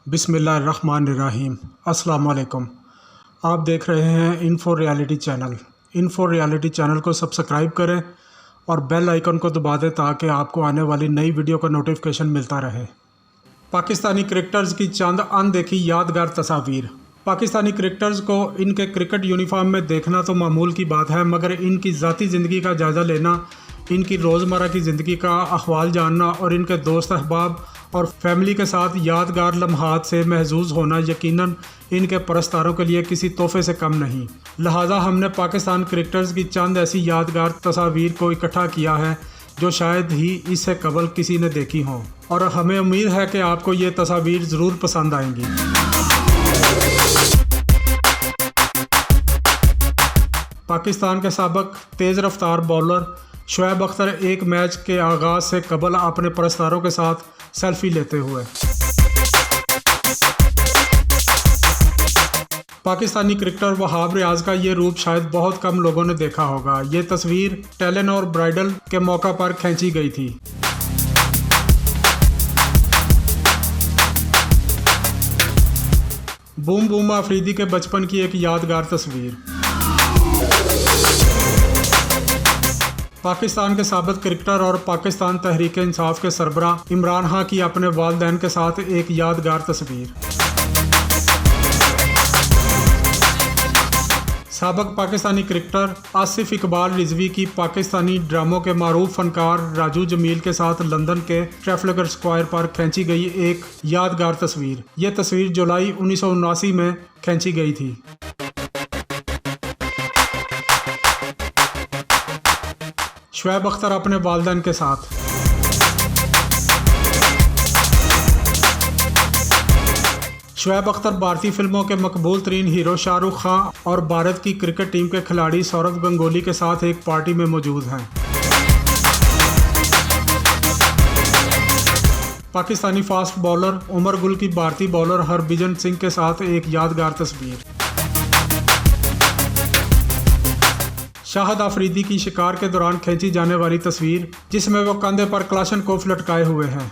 बिस्मिल्लाहिर्रहमानिर्रहीम। अस्सलाम वालेकुम। आप देख रहे हैं info reality channel. Info reality channel को सब्सक्राइब करें और बेल आइकन को दबा दें ताकि आपको आने वाली नई वीडियो का नोटिफिकेशन मिलता रहे। पाकिस्तानी क्रिकेटर्स की चंद अनदेखी यादगार तस्वीर। पाकिस्तानी क्रिकेटर्स को इनके क्रिकेट यूनिफॉर्म में देखना तो मामूल की बात है, मगर इनकी ज़ाती ज़िंदगी का जायज़ा लेना, इनकी रोज़मर्रा की ज़िंदगी का अहवाल जानना और इनके दोस्त अहबाब और फैमिली के साथ यादगार लम्हात से महजूज़ होना यकीनन इनके परस्तारों के लिए किसी तोहफे से कम नहीं। लिहाजा हमने पाकिस्तान क्रिकेटर्स की चंद ऐसी यादगार तस्वीर को इकट्ठा किया है जो शायद ही इससे कबल किसी ने देखी हों, और हमें उम्मीद है कि आपको ये तस्वीर ज़रूर पसंद आएंगी। पाकिस्तान के साबिक तेज़ रफ्तार बॉलर शुएब अख्तर एक मैच के आगाज़ से कबल अपने परस्तारों के साथ सेल्फी लेते हुए। पाकिस्तानी क्रिकेटर वहाब रियाज का ये रूप शायद बहुत कम लोगों ने देखा होगा। ये तस्वीर टेलेनोर ब्राइडल के मौका पर खींची गई थी। बूम बूम अफरीदी के बचपन की एक यादगार तस्वीर। पाकिस्तान के साबिक क्रिकेटर और पाकिस्तान तहरीक इंसाफ के सरबराह इमरान खान की अपने वालिदैन के साथ एक यादगार तस्वीर। साबिक पाकिस्तानी क्रिकेटर आसिफ इकबाल रिजवी की पाकिस्तानी ड्रामों के मारूफ फनकार राजू जमील के साथ लंदन के ट्रैफलगर स्क्वायर पर खींची गई एक यादगार तस्वीर। यह तस्वीर जुलाई 1979 में खींची गई थी। शुएब अख्तर अपने वालिदैन के साथ। शुएब अख्तर भारतीय फिल्मों के मकबूल तरीन हीरो शाहरुख खान और भारत की क्रिकेट टीम के खिलाड़ी सौरव गंगोली के साथ एक पार्टी में मौजूद हैं। पाकिस्तानी फास्ट बॉलर उमर गुल की भारतीय बॉलर हरभजन सिंह के साथ एक यादगार तस्वीर। शाहिद अफरीदी की शिकार के दौरान खींची जाने वाली तस्वीर जिसमें वो कंधे पर क्लाशनकोफ लटकाए हुए हैं।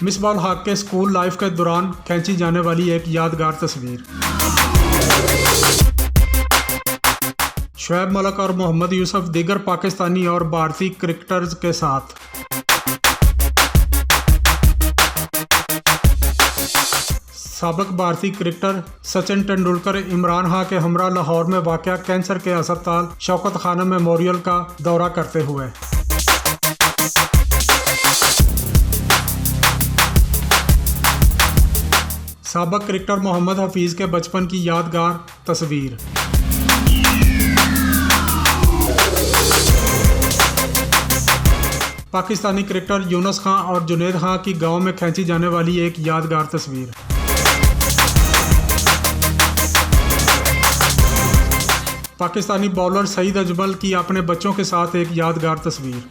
मिसबाह उल हक के स्कूल लाइफ के दौरान खींची जाने वाली एक यादगार तस्वीर। शुएब मलिक और मोहम्मद यूसुफ दीगर पाकिस्तानी और भारतीय क्रिकेटर्स के साथ। साबिक भारतीय क्रिकेटर सचिन तेंदुलकर इमरान खान के हमरा लाहौर में वाक़या कैंसर के अस्पताल शौकत खानम मेमोरियल का दौरा करते हुए। साबिक क्रिकेटर मोहम्मद हफीज़ के बचपन की यादगार तस्वीर। पाकिस्तानी क्रिकेटर यूनुस खान और जुनैद खान की गांव में खींची जाने वाली एक यादगार तस्वीर। पाकिस्तानी बॉलर सईद अजमल की अपने बच्चों के साथ एक यादगार तस्वीर।